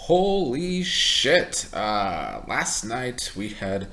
Holy shit. Last night we had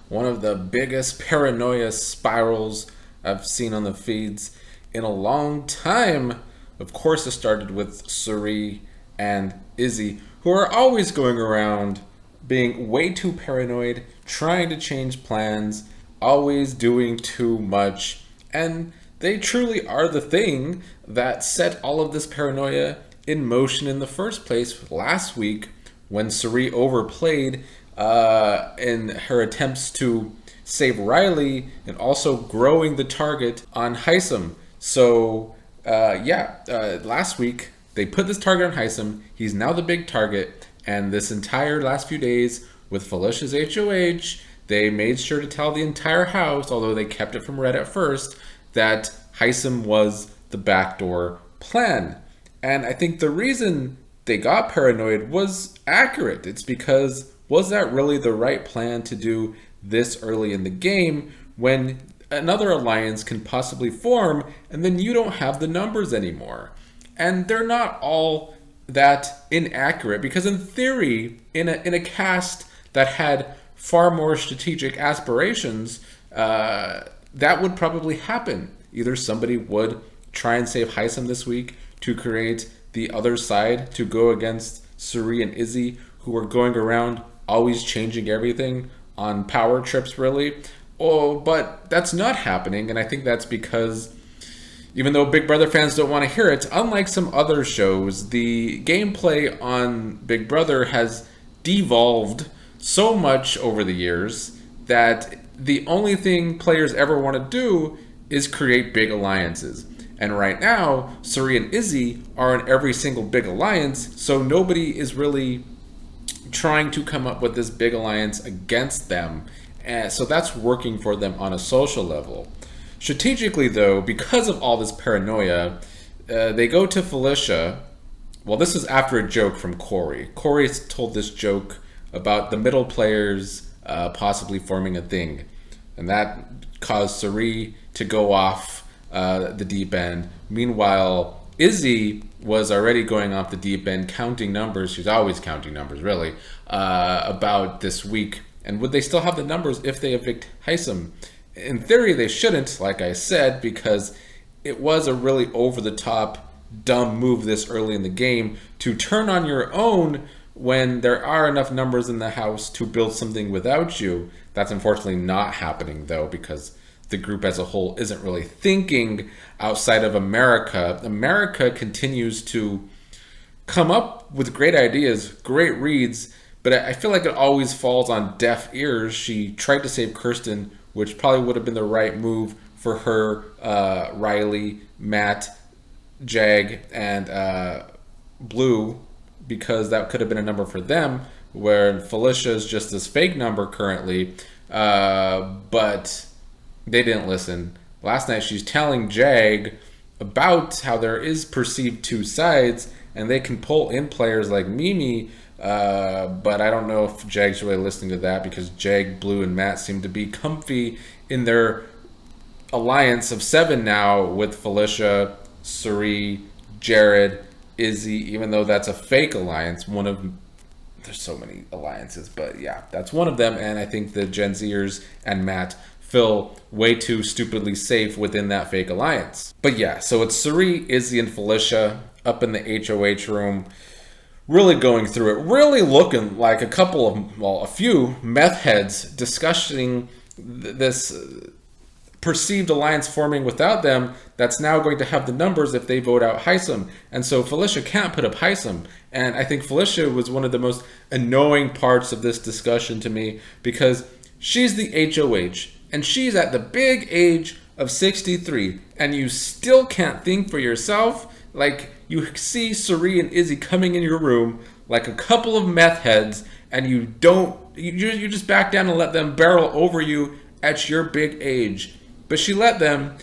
one of the biggest paranoia spirals I've seen on the feeds in a long time. Of course, it started with Suri and Izzy, who are always going around being way too paranoid, trying to change plans, always doing too much. And they truly are the thing that set all of this paranoia in motion in the first place last week when Suri overplayed in her attempts to save Riley and also growing the target on Heisem. So, last week they put this target on Heisem. He's now the big target. And this entire last few days with Felicia's HOH, they made sure to tell the entire house, although they kept it from Red at first, that Heisem was the backdoor plan. And I think the reason they got paranoid was accurate. It's because, was that really the right plan to do this early in the game when another alliance can possibly form and then you don't have the numbers anymore? And they're not all that inaccurate, because in theory, in a cast that had far more strategic aspirations, that would probably happen. Either somebody would try and save Heisem this week to create the other side to go against Suri and Izzy, who are going around always changing everything on power trips, really. Oh, but that's not happening, and I think that's because, even though Big Brother fans don't want to hear it, unlike some other shows, the gameplay on Big Brother has devolved so much over the years that the only thing players ever want to do is create big alliances. And right now, Suri and Izzy are in every single big alliance, so nobody is really trying to come up with this big alliance against them. And so that's working for them on a social level. Strategically, though, because of all this paranoia, they go to Felicia. Well, this is after a joke from Corey. Corey told this joke about the middle players possibly forming a thing. And that caused Suri to go off the deep end. Meanwhile, Izzy was already going off the deep end, counting numbers. She's always counting numbers, really, about this week. And would they still have the numbers if they evict Heisem? In theory, they shouldn't, like I said, because it was a really over-the-top, dumb move this early in the game to turn on your own when there are enough numbers in the house to build something without you. That's unfortunately not happening, though, because the group as a whole isn't really thinking outside of America. America continues to come up with great ideas, great reads, but I feel like it always falls on deaf ears. She tried to save Kirsten, which probably would have been the right move for her, Riley, Matt, Jag, and Blue, because that could have been a number for them, where Felicia is just this fake number currently, but they didn't listen. Last night she's telling Jag about how there is perceived two sides, and they can pull in players like Mimi, but I don't know if Jag's really listening to that, because Jag, Blue, and Matt seem to be comfy in their alliance of 7 now with Felicia, Suri, Jared, Izzy, even though that's a fake alliance. There's so many alliances, but yeah, that's one of them, and I think the Gen Zers and Matt feel way too stupidly safe within that fake alliance. But yeah, so it's Suri, Izzy, and Felicia up in the HOH room, really going through it, really looking like a few meth heads discussing this perceived alliance forming without them that's now going to have the numbers if they vote out Heisem. And so Felicia can't put up Heisem. And I think Felicia was one of the most annoying parts of this discussion to me, because she's the HOH and she's at the big age of 63, and you still can't think for yourself. Like, you see Suri and Izzy coming in your room like a couple of meth heads, and you just back down and let them barrel over you at your big age. But she let them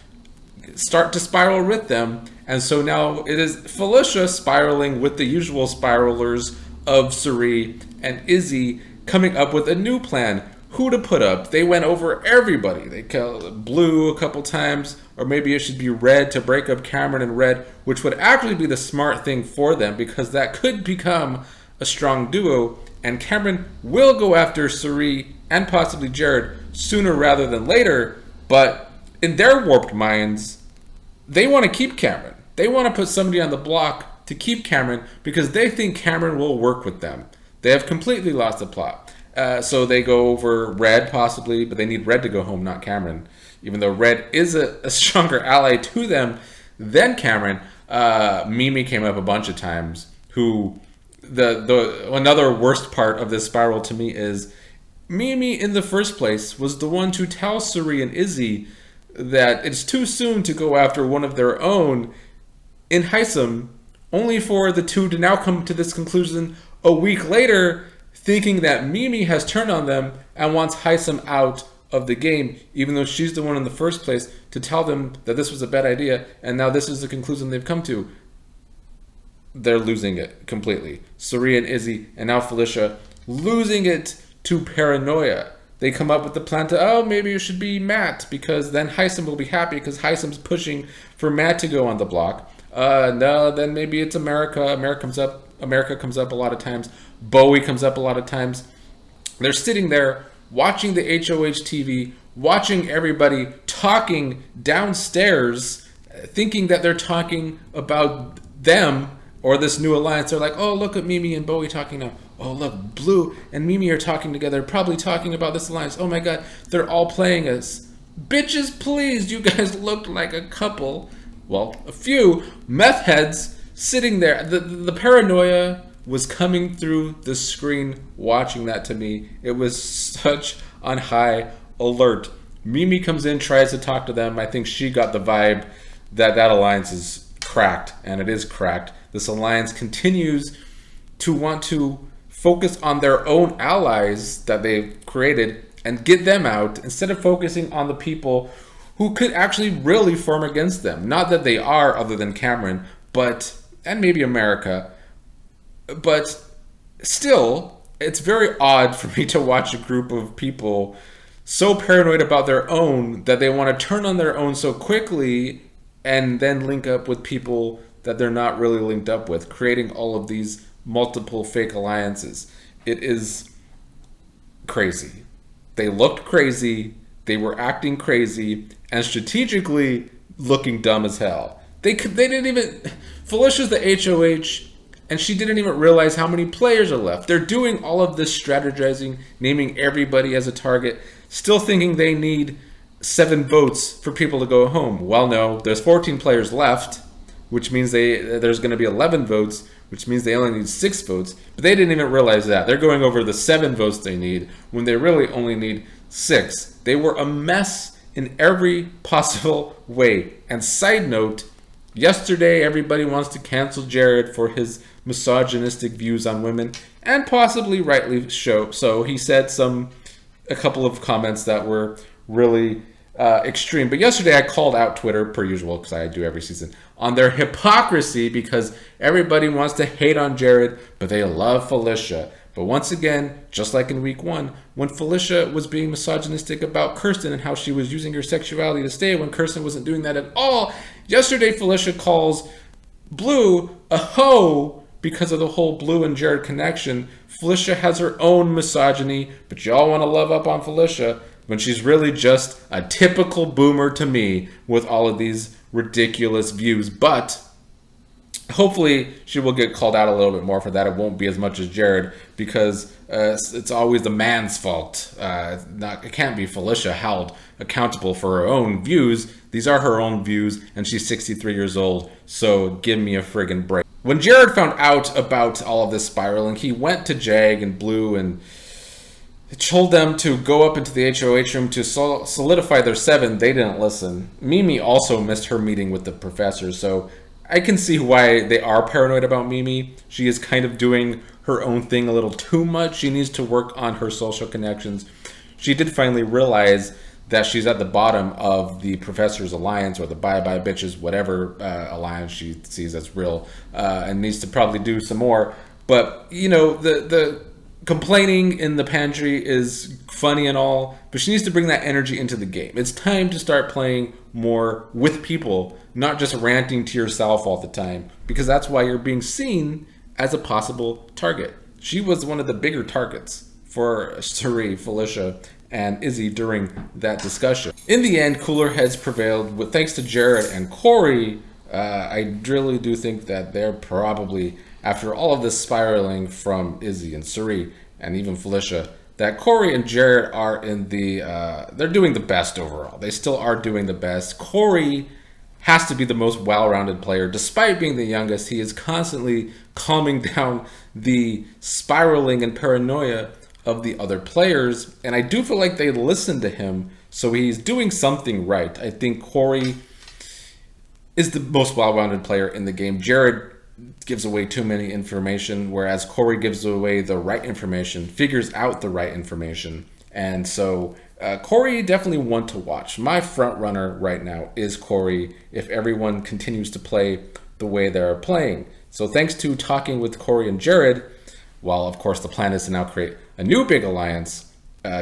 start to spiral with them, and so now it is Felicia spiraling with the usual spiralers of Suri and Izzy, coming up with a new plan. Who to put up? They went over everybody. They killed Blue a couple times, or maybe it should be Red to break up Cameron and Red, which would actually be the smart thing for them, because that could become a strong duo, and Cameron will go after Suri and possibly Jared sooner rather than later, but in their warped minds, they want to keep Cameron. They want to put somebody on the block to keep Cameron because they think Cameron will work with them. They have completely lost the plot. So they go over Red possibly, but they need Red to go home, not Cameron. Even though Red is a stronger ally to them than Cameron. Mimi came up a bunch of times. Who another worst part of this spiral to me is Mimi in the first place was the one to tell Suri and Izzy that it's too soon to go after one of their own in Heisem, only for the two to now come to this conclusion a week later, thinking that Mimi has turned on them and wants Heisem out of the game, even though she's the one in the first place to tell them that this was a bad idea, and now this is the conclusion they've come to. They're losing it completely. Suri and Izzy, and now Felicia, losing it to paranoia. They come up with the plan to, maybe it should be Matt, because then Heisem will be happy, because Heisem's pushing for Matt to go on the block. No, then maybe it's America. America comes up a lot of times. Bowie comes up a lot of times. They're sitting there watching the HOH TV, watching everybody talking downstairs, thinking that they're talking about them or this new alliance. They're like, oh, look at Mimi and Bowie talking now. Oh, look, Blue and Mimi are talking together, probably talking about this alliance. Oh my God, they're all playing us. Bitches, please, you guys looked like a couple. Well, a few meth heads sitting there. The paranoia was coming through the screen watching that to me. It was such on high alert. Mimi comes in, tries to talk to them. I think she got the vibe that alliance is cracked, and it is cracked. This alliance continues to want to focus on their own allies that they've created and get them out instead of focusing on the people who could actually really form against them. Not that they are, other than Cameron, and maybe America, but still, it's very odd for me to watch a group of people so paranoid about their own that they want to turn on their own so quickly and then link up with people that they're not really linked up with, creating all of these multiple fake alliances. It is crazy. They looked crazy, they were acting crazy, and strategically looking dumb as hell. They didn't even... Felicia's the HOH, and she didn't even realize how many players are left. They're doing all of this strategizing, naming everybody as a target, still thinking they need 7 votes for people to go home. Well, no, there's 14 players left, which means there's going to be 11 votes, which means they only need 6 votes. But they didn't even realize that. They're going over the 7 votes they need when they really only need 6. They were a mess in every possible way. And side note, yesterday everybody wants to cancel Jared for his misogynistic views on women, and possibly rightly so. He said a couple of comments that were really extreme. But yesterday I called out Twitter, per usual, because I do every season, on their hypocrisy, because everybody wants to hate on Jared, but they love Felicia. But once again, just like in week 1, when Felicia was being misogynistic about Kirsten and how she was using her sexuality to stay when Kirsten wasn't doing that at all, yesterday Felicia calls Blue a hoe because of the whole Blue and Jared connection. Felicia has her own misogyny, but y'all want to love up on Felicia when she's really just a typical boomer to me with all of these ridiculous views. But hopefully she will get called out a little bit more for that. It won't be as much as Jared, because it's always the man's fault. It can't be Felicia held accountable for her own views. These are her own views, and she's 63 years old, so give me a friggin' break. When Jared found out about all of this spiraling, he went to Jag and Blue and told them to go up into the HOH room to solidify their 7. They didn't listen. Mimi also missed her meeting with the professor, so I can see why they are paranoid about Mimi. She is kind of doing her own thing a little too much. She needs to work on her social connections. She did finally realize that she's at the bottom of the professor's alliance, or the bye-bye bitches, whatever alliance she sees as real, and needs to probably do some more. But, the complaining in the pantry is funny and all, but she needs to bring that energy into the game. It's time to start playing more with people, not just ranting to yourself all the time, because that's why you're being seen as a possible target. she was one of the bigger targets for Suri, Felicia, and Izzy during that discussion. In the end, cooler heads prevailed with thanks to Jared and Corey. I really do think that they're probably, after all of this spiraling from Izzy and Suri and even Felicia, that Corey and Jared are in the, they're doing the best overall. They still are doing the best. Corey has to be the most well-rounded player. Despite being the youngest, he is constantly calming down the spiraling and paranoia of the other players. And I do feel like they listen to him, so he's doing something right. I think Corey is the most well-rounded player in the game. Jared gives away too many information, whereas Corey gives away the right information, figures out the right information. And so Corey definitely one to watch. My front runner right now is Corey if everyone continues to play the way they're playing. So thanks to talking with Corey and Jared, while of course the plan is to now create a new big alliance,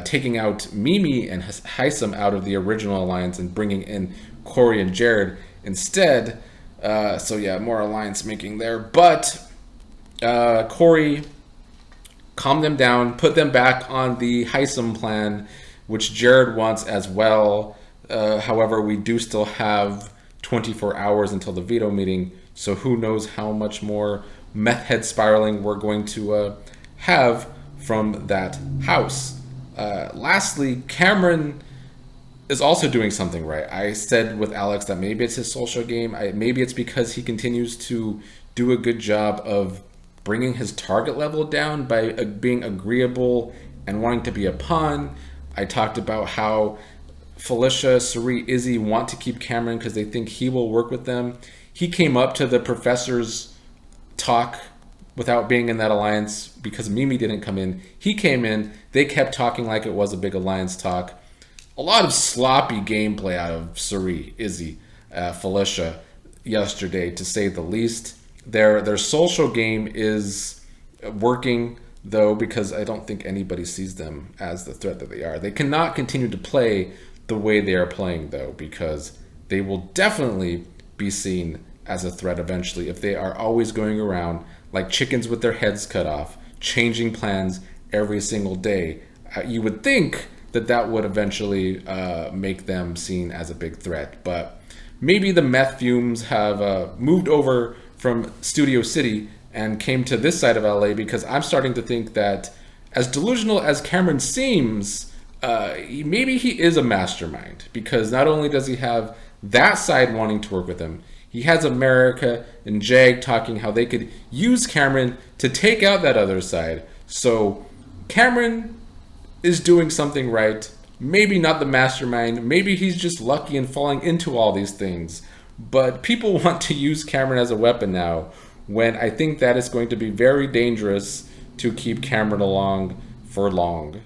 taking out Mimi and Heisam out of the original alliance and bringing in Corey and Jared instead. So yeah, more alliance making there. But Corey calmed them down, put them back on the Heisam plan, which Jared wants as well. However, we do still have 24 hours until the veto meeting, so who knows how much more meth head spiraling we're going to have from that house. Lastly, Cameron is also doing something right. I said with Alex that maybe it's his social game. Maybe it's because he continues to do a good job of bringing his target level down by being agreeable and wanting to be a pawn. I talked about how Felicia, Suri, Izzy want to keep Cameron because they think he will work with them. He came up to the professor's talk without being in that alliance because Mimi didn't come in. He came in. They kept talking like it was a big alliance talk. A lot of sloppy gameplay out of Suri, Izzy, Felicia yesterday, to say the least. Their social game is working, though, because I don't think anybody sees them as the threat that they are. They cannot continue to play the way they are playing, though, because they will definitely be seen as a threat eventually if they are always going around like chickens with their heads cut off, changing plans every single day. You would think that that would eventually make them seen as a big threat. But maybe the meth fumes have moved over from Studio City and came to this side of LA, because I'm starting to think that as delusional as Cameron seems, maybe he is a mastermind, because not only does he have that side wanting to work with him, he has America and Jag talking how they could use Cameron to take out that other side. So Cameron is doing something right. Maybe not the mastermind. Maybe he's just lucky and falling into all these things. But people want to use Cameron as a weapon now, when I think that is going to be very dangerous to keep Cameron along for long.